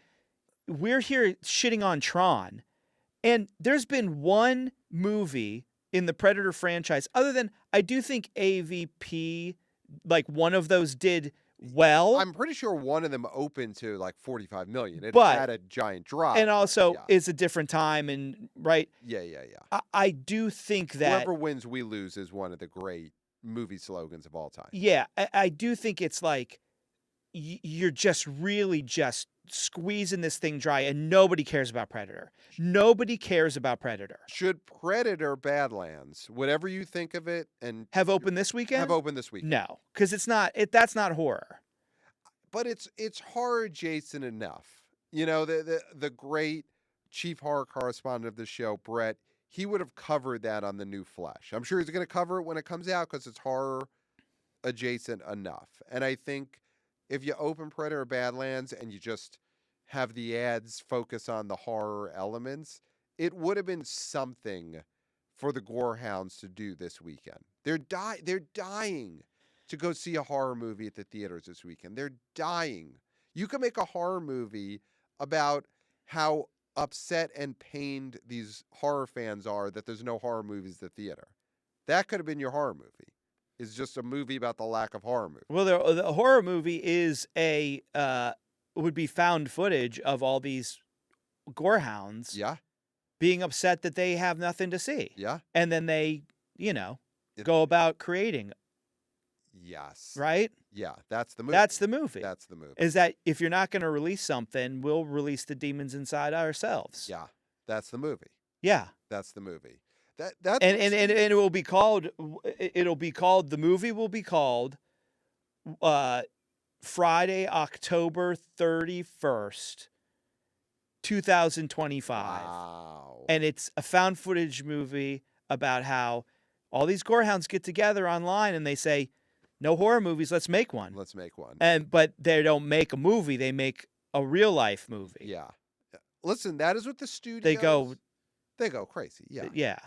we're here shitting on Tron, and there's been one movie in the Predator franchise, other than I do think AVP, like one of those did well. I'm pretty sure one of them opened to like 45 million. It But- had a giant drop. and also yeah. it's a different time, and right. Yeah. I do think that Whoever wins, we lose is one of the great movie slogans of all time. yeah, I do think it's like you're just really just squeezing this thing dry, and nobody cares about Predator. Nobody cares about Predator. Should Predator Badlands, whatever you think of it, and Have opened this weekend? have opened this week? No, because it's not. That's not horror. But it's horror adjacent enough. The great chief horror correspondent of the show, Brett, he would have covered that on The New Flesh. I'm sure he's going to cover it when it comes out because it's horror adjacent enough. And I think if you open Predator Badlands and you just have the ads focus on the horror elements, it would have been something for the Gorehounds to do this weekend. They're dying to go see a horror movie at the theaters this weekend. They're dying. You can make a horror movie about how upset and pained these horror fans are that there's no horror movies at the theater. That could have been your horror movie. It's just a movie about the lack of horror movies. Well, the horror movie is would be found footage of all these gorehounds Yeah, being upset that they have nothing to see. yeah, And then they, go about creating, yes. right? Yeah, that's the movie. That's the movie. That's the movie. Is that if you're not going to release something, we'll release the demons inside ourselves. Yeah, that's the movie. Yeah. That's the movie. That's And what's- it will be called. It'll be called. The movie will be called Friday, October 31st, 2025. Wow. And it's a found footage movie about how all these gorehounds get together online and they say, "No horror movies, let's make one." Let's make one. But they don't make a movie; they make a real life movie. Yeah. Listen, that is what the studios They go crazy. Yeah. yeah,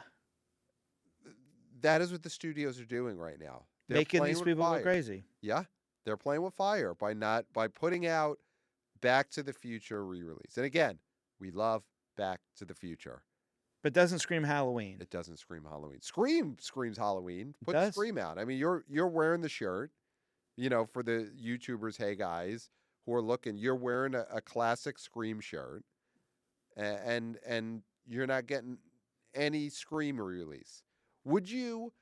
That is what the studios are doing right now. They're making playing these with people go fire. crazy. Yeah. They're playing with fire by putting out Back to the Future re-release. And again, we love Back to the Future. But doesn't scream Halloween. It doesn't scream Halloween. Scream screams Halloween. Put does. Scream out. I mean, you're wearing the shirt, for the YouTubers, hey guys, who are looking, you're wearing a classic Scream shirt. And you're not getting any Scream re-release. Would you,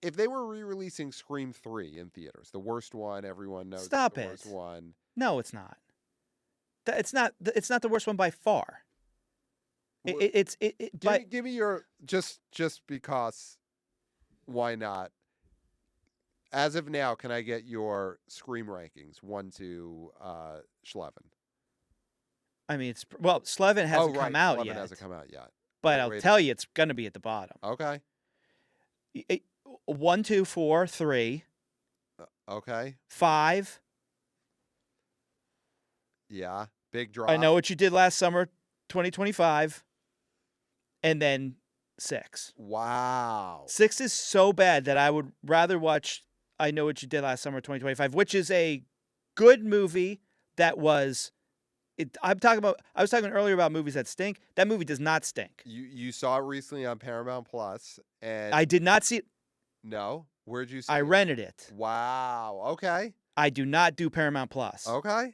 if they were re-releasing Scream 3 in theaters, the worst one, everyone knows Stop the it. worst one. No, it's not. It's not the worst one by far. Give me your just because. Why not? As of now, can I get your Scream rankings? 1 to Schleven. I mean, Slevin hasn't come out Schleven yet. hasn't come out yet. But I'll tell you, it's going to be at the bottom. Okay. 1, 2, 4, 3. Okay. 5. Yeah. Big drop. I Know What You Did Last Summer, 2025. And then 6. Wow. 6 is so bad that I would rather watch I Know What You Did Last Summer, 2025, which is a good movie that was. I was talking earlier about movies that stink. That movie does not stink. You saw it recently on Paramount Plus, and I did not see it. No, where'd you see I it? rented it. Wow. Okay. I do not do Paramount Plus. Okay.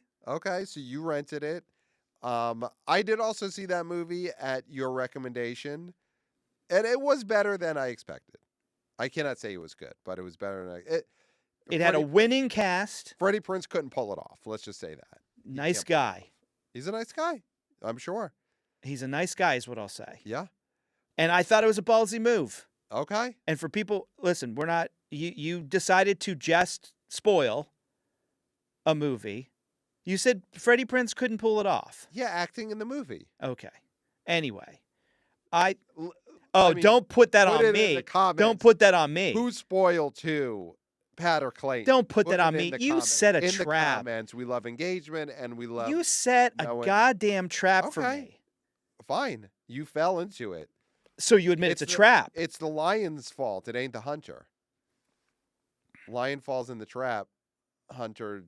So you rented it. I did also see that movie at your recommendation, and it was better than I expected. I cannot say it was good, but it was better than It had a winning cast. Freddie Prinze couldn't pull it off. Let's just say that. Nice guy. He's a nice guy, I'm sure. He's a nice guy is what I'll say. Yeah. And I thought it was a ballsy move. Okay. And for people, listen, we're not, you decided to just spoil a movie. You said Freddie Prinze couldn't pull it off. Yeah, acting in the movie. Okay. Anyway, mean, don't put that put on it in me. the comments. Don't put that on me. Who spoiled too? Pat or Clayton? Don't put that it on in me. the You comments. set a in trap. The comments, we love engagement and we love. You set a goddamn trap for Okay. me. Fine. You fell into it. So you admit it's a trap. It's the lion's fault. It ain't the hunter. Lion falls in the trap. Hunter.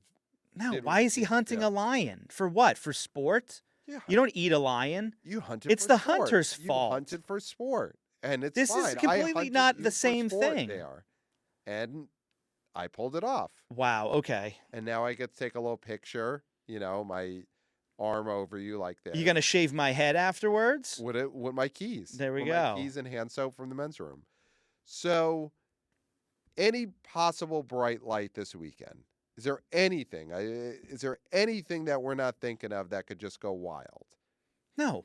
No, why is he hunting a lion? For what? For sport? Yeah. You don't eat a lion. You hunted. It's for the sport. hunter's You fault. hunted for sport, and it's This fine. is completely hunted not you the for same sport thing. there. And I pulled it off. Wow. Okay. And now I get to take a little picture. My arm over you like this. You gonna shave my head afterwards? With my keys. There we with go. My keys and hand soap from the men's room. So, any possible bright light this weekend? Is there anything? Is there anything that we're not thinking of that could just go wild? No.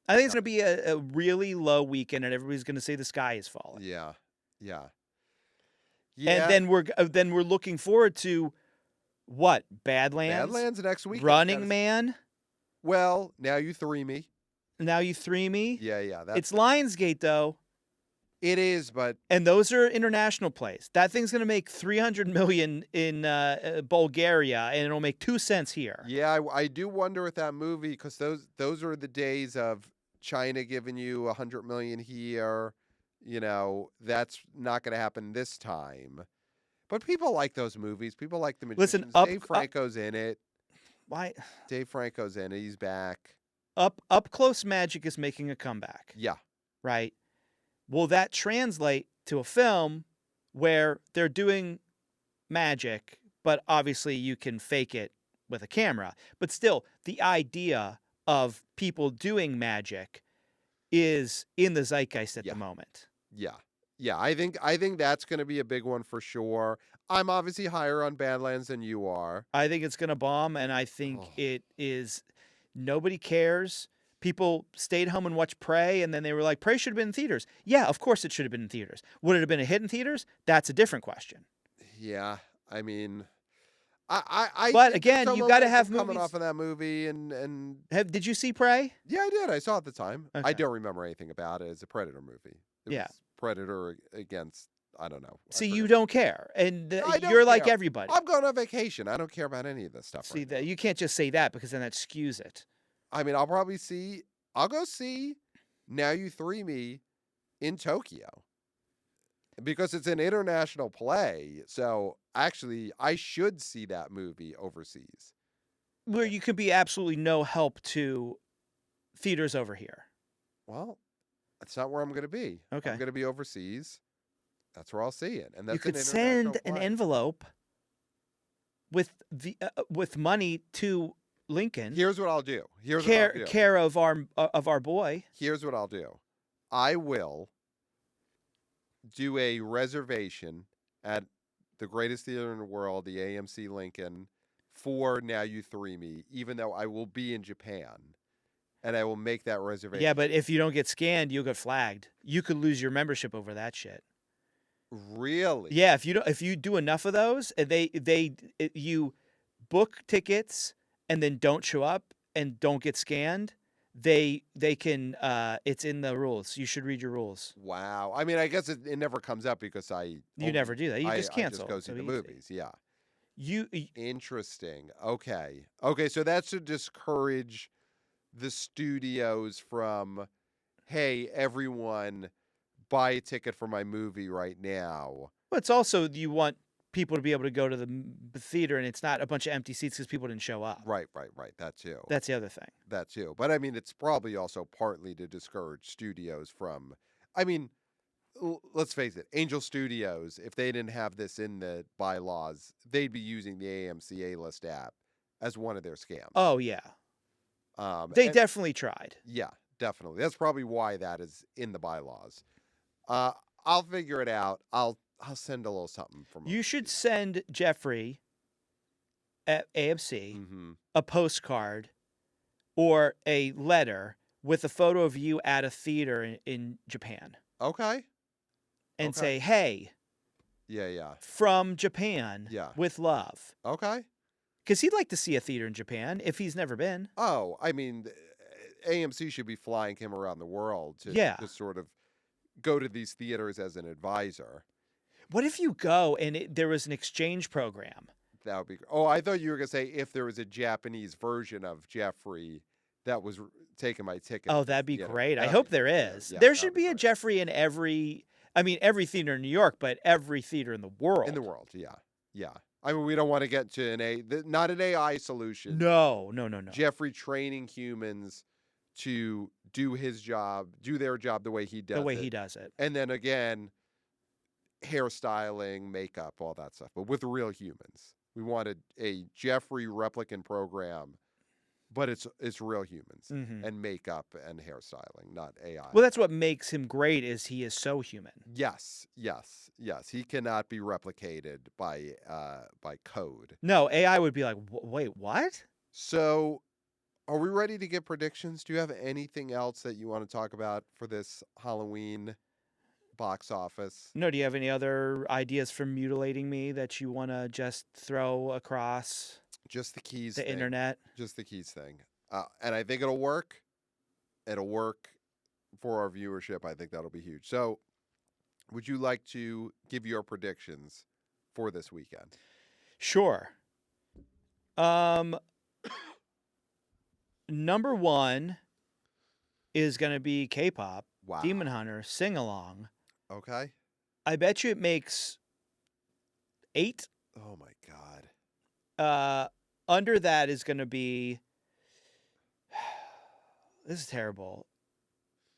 I think it's gonna be a really low weekend, and everybody's gonna say the sky is falling. Yeah. And then we're looking forward to what? Badlands. Badlands next week. Running Man. Well, now you three me. Now you three me. Yeah. It's Lionsgate though. It is, but and those are international plays. That thing's gonna make $300 million in Bulgaria, and it'll make 2 cents here. Yeah, I do wonder with that movie because those are the days of China giving you $100 million here. That's not going to happen this time. But people like those movies. People like the magicians. Listen, Dave Franco's in it. Why? Dave Franco's in it. He's back. Up close magic is making a comeback. Yeah. Right. Will that translate to a film where they're doing magic, but obviously you can fake it with a camera? But still, the idea of people doing magic is in the zeitgeist at the moment. Yeah. I think that's going to be a big one for sure. I'm obviously higher on Badlands than you are. I think it's going to bomb, and I think it is. Nobody cares. People stayed home and watched Prey, and then they were like, Prey should have been in theaters. Yeah, of course it should have been in theaters. Would it have been a hit in theaters? That's a different question. Yeah, I mean, I But think there's again, some you got to momentum have coming movies. off of that movie, and Did you see Prey? yeah, I did. I saw it at the time. I Okay. don't remember anything about it. It's a Predator movie. It Yeah. was Predator against, I don't know. I See, you forget. don't care, and I don't you're like care. everybody. I'm going on vacation. I don't care about any of this stuff. See right that now. you can't just say that because then that skews it. I mean, I'll go see Now You Three Me in Tokyo because it's an international play. So actually, I should see that movie overseas. Where you could be absolutely no help to theaters over here. Well, that's not where I'm going to be. Okay. I'm going to be overseas. That's where I'll see it. And that's You could an send international an play. envelope with money to Lincoln. Here's what I'll do. Here's what I'll do. Care of our boy. Here's what I'll do. I will do a reservation at the greatest theater in the world, the AMC Lincoln, for Now You Three Me, even though I will be in Japan. And I will make that reservation. Yeah, but if you don't get scanned, you'll get flagged. You could lose your membership over that shit. Really? Yeah, if you do enough of those, and you book tickets and then don't show up and don't get scanned, they can it's in the rules. You should read your rules. Wow. I mean, I guess it never comes up because You never do that. You just cancel. I just go see the movies. Yeah. You Interesting. Okay. Okay, so that should discourage the studios from, hey, everyone, buy a ticket for my movie right now. But it's also you want people to be able to go to the theater and it's not a bunch of empty seats because people didn't show up. Right. That too. That's the other thing. That too. But I mean, it's probably also partly to discourage studios from, I mean, let's face it, Angel Studios, if they didn't have this in the bylaws, they'd be using the AMC A-List app as one of their scams. Oh yeah. They and- definitely tried. Yeah, definitely. That's probably why that is in the bylaws. I'll figure it out. I'll send a little something from You should send Jeffrey at AMC a postcard or a letter with a photo of you at a theater in Japan Okay. and Okay. say, "Hey, Yeah. from Japan, Yeah. with love." Okay. Because he'd like to see a theater in Japan if he's never been. Oh, I mean, AMC should be flying him around the world to sort of go to these theaters as an advisor. What if you go and there was an exchange program? That would be. Oh, I thought you were gonna say if there was a Japanese version of Jeffrey that was taking my ticket. Oh, that'd be you know, great. I that'd hope be there great. is. Yeah, There that'd should be be a great. Jeffrey in every theater in New York, but every theater in the world. In the world, yeah. I mean, we don't want to get to not an AI solution. No. Jeffrey training humans to do his job, do their job the way he does it. The way he does it. And then again, hairstyling, makeup, all that stuff, but with real humans. We wanted a Jeffrey replicant program, but it's real humans and makeup and hairstyling, not AI. Well, that's what makes him great is he is so human. Yes. He cannot be replicated by code. No, AI would be like, wait, what? So, are we ready to get predictions? Do you have anything else that you want to talk about for this Halloween box office? No, do you have any other ideas for mutilating me that you want to just throw across Just the keys the thing. internet? Just the keys thing. And I think it'll work. It'll work for our viewership. I think that'll be huge. So, would you like to give your predictions for this weekend? Sure. Number one is going to be Kpop Wow. Demon Hunters sing along. Okay. I bet you it makes 8. Oh my God. Under that is going to be this is terrible.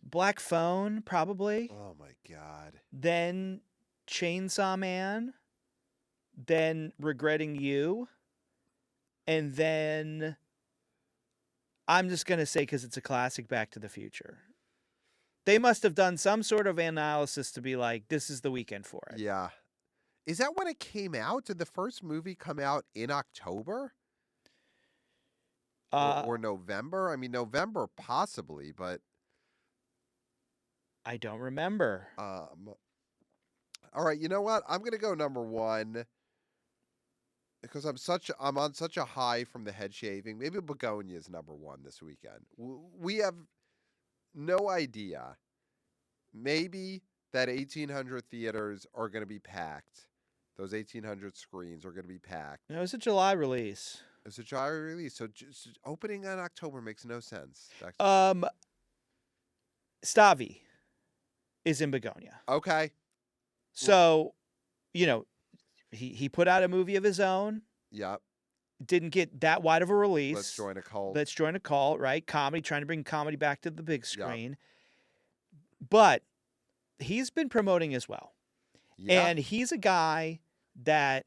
Black Phone probably. Oh my God. Then Chainsaw Man. Then Regretting You. And then I'm just going to say because it's a classic, Back to the Future. They must have done some sort of analysis to be like, this is the weekend for it. Yeah. Is that when it came out? Did the first movie come out in October? or November. I mean, November possibly, but I don't remember. all right. You know what? I'm gonna go number one because I'm on such a high from the head shaving. Maybe Begonia is number one this weekend. We have no idea. Maybe that 1,800 theaters are going to be packed. Those 1,800 screens are going to be packed. It was a July release. It's a July release, so just opening in October makes no sense. Stavvy is in Begonia. Okay. So, he put out a movie of his own. Yep. Didn't get that wide of a release. Let's join a cult. Let's join a cult, right? Comedy, trying to bring comedy back to the big screen. But he's been promoting as well. Yeah. And he's a guy that,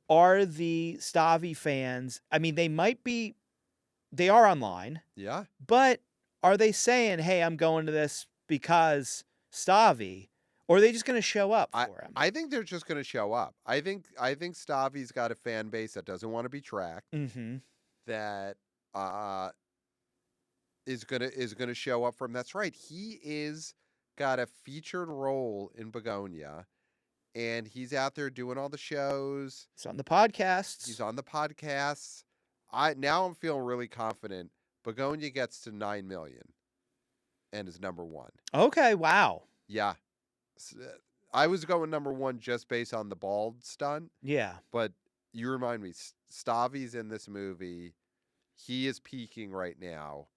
are the Stavvy fans. I mean, they are online. Yeah. But are they saying, hey, I'm going to this because Stavvy? Or are they just going to show up for him? I think they're just going to show up. I think Stavvy's got a fan base that doesn't want to be tracked. Mm-hmm. That is gonna show up for him. That's right. He is got a featured role in Begonia, and he's out there doing all the shows. He's on the podcasts. He's on the podcasts. I'm feeling really confident. Begonia gets to 9 million, and is number one. Okay. Wow. Yeah. I was going number one just based on the bald stunt. Yeah. But you remind me, Stavvy's in this movie. He is peaking right now.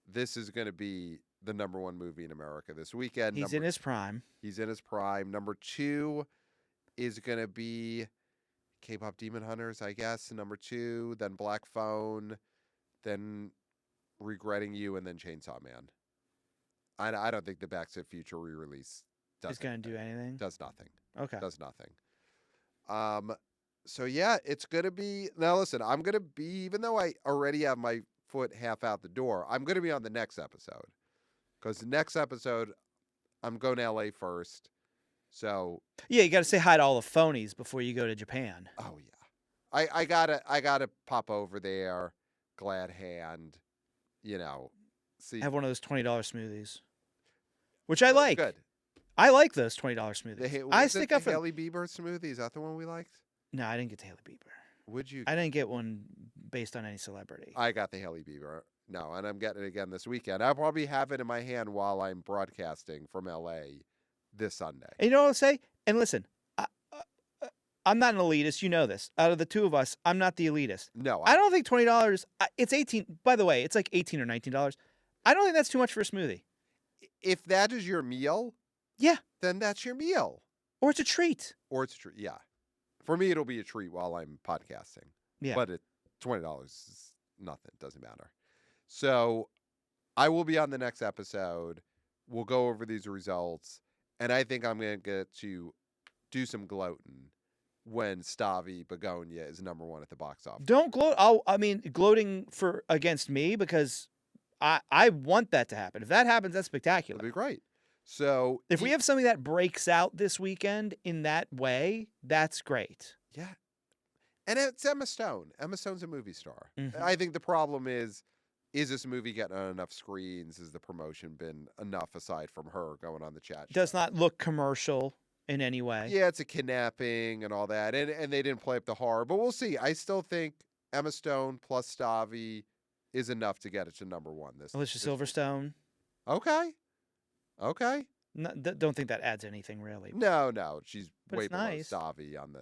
This is going to be the number one movie in America this weekend. He's in his prime. He's in his prime. Number two is going to be Kpop Demon Hunters, I guess. Number two, then Black Phone, then Regretting You, and then Chainsaw Man. I don't think the Back to the Future re-release is going to do anything. Does nothing. Okay. Does nothing. So yeah, it's gonna be. Now listen, I'm gonna be, even though I already have my foot half out the door, I'm gonna be on the next episode, because the next episode I'm going to LA first. So yeah, you got to say hi to all the phonies before you go to Japan. Oh yeah, I gotta pop over there, glad hand, see. Have one of those $20 smoothies, which I like. Good. I like those $20 smoothies. I stick up for Haley Bieber smoothie. Is that the one we liked? No, I didn't get the Haley Bieber. Would you? I didn't get one based on any celebrity. I got the Haley Bieber. No, and I'm getting it again this weekend. I'll probably have it in my hand while I'm broadcasting from LA this Sunday. And you know what I'll say? And listen, I'm not an elitist. You know this. Out of the two of us, I'm not the elitist. No. I don't think $20, it's $18. By the way, it's like $18 or $19. I don't think that's too much for a smoothie. If that is your meal, yeah, then that's your meal. Or it's a treat. Yeah. For me, it'll be a treat while I'm podcasting. Yeah. But $20 is nothing. Doesn't matter. So I will be on the next episode. We'll go over these results. And I think I'm going to get to do some gloating when Stavvy Begonia is number one at the box office. Don't gloat. Gloating against me, because I want that to happen. If that happens, that's spectacular. It'll be great. So if we have something that breaks out this weekend in that way, that's great. Yeah. And it's Emma Stone. Emma Stone's a movie star. Mm-hmm. I think the problem is this movie getting on enough screens? Has the promotion been enough aside from her going on the chat show? Does not look commercial in any way. Yeah, it's a kidnapping and all that. And they didn't play up the horror. But we'll see. I still think Emma Stone plus Stavvy is enough to get it to number one. Alicia Silverstone. Okay. No, don't think that adds anything really. No. She's but way below nice. Stavvy on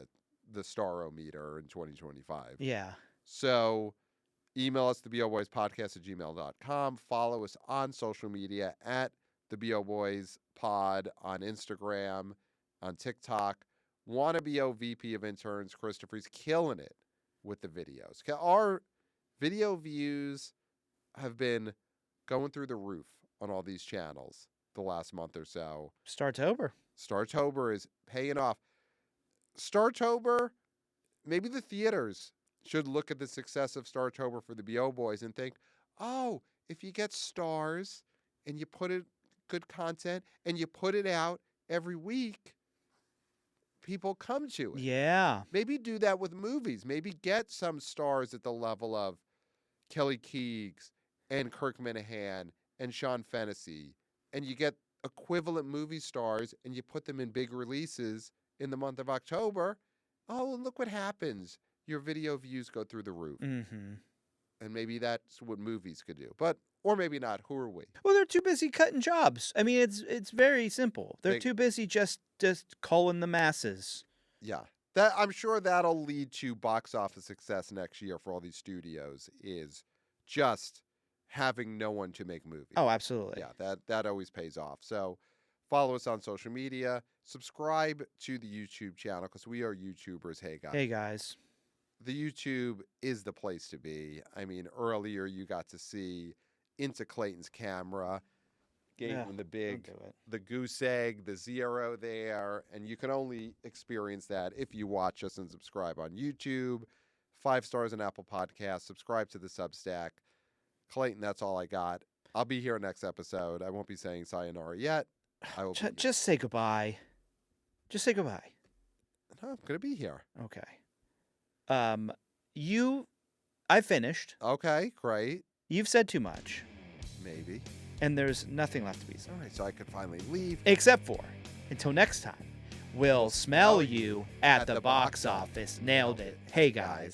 the Starometer in 2025. Yeah. So email us, theboboyspodcast@gmail.com. Follow us on social media at theboboyspod on Instagram, on TikTok. Wanna be VP of Interns. Christopher's killing it with the videos. Our video views have been going through the roof on all these channels the last month or so. Startober is paying off. Startober, maybe the theaters should look at the success of Startober for the BO Boys and think, oh, if you get stars and you put it good content and you put it out every week, people come to it. Yeah. Maybe do that with movies. Maybe get some stars at the level of Kelly Keegs and Kirk Minahan and Sean Fennessy, and you get equivalent movie stars and you put them in big releases in the month of October, oh, and look what happens. Your video views go through the roof. Mm-hmm. And maybe that's what movies could do. But, or maybe not. Who are we? Well, they're too busy cutting jobs. I mean, it's very simple. They're too busy just calling the masses. Yeah. That I'm sure that'll lead to box office success next year for all these studios, is just having no one to make movies. Oh, absolutely. Yeah, that always pays off. So follow us on social media. Subscribe to the YouTube channel because we are YouTubers. Hey, guys. Hey, guys. The YouTube is the place to be. I mean, earlier you got to see into Clayton's camera, gave him the goose egg, the zero there, and you can only experience that if you watch us and subscribe on YouTube. 5 stars on Apple Podcasts. Subscribe to the Substack. Clayton, that's all I got. I'll be here next episode. I won't be saying sayonara yet. I will just say goodbye. Just say goodbye. No, I'm gonna be here. Okay. I finished. Okay, great. You've said too much. Maybe. And there's nothing left to be said. All right, so I could finally leave. Except for, until next time, we'll smell you at the box office. Nailed it. Hey, guys.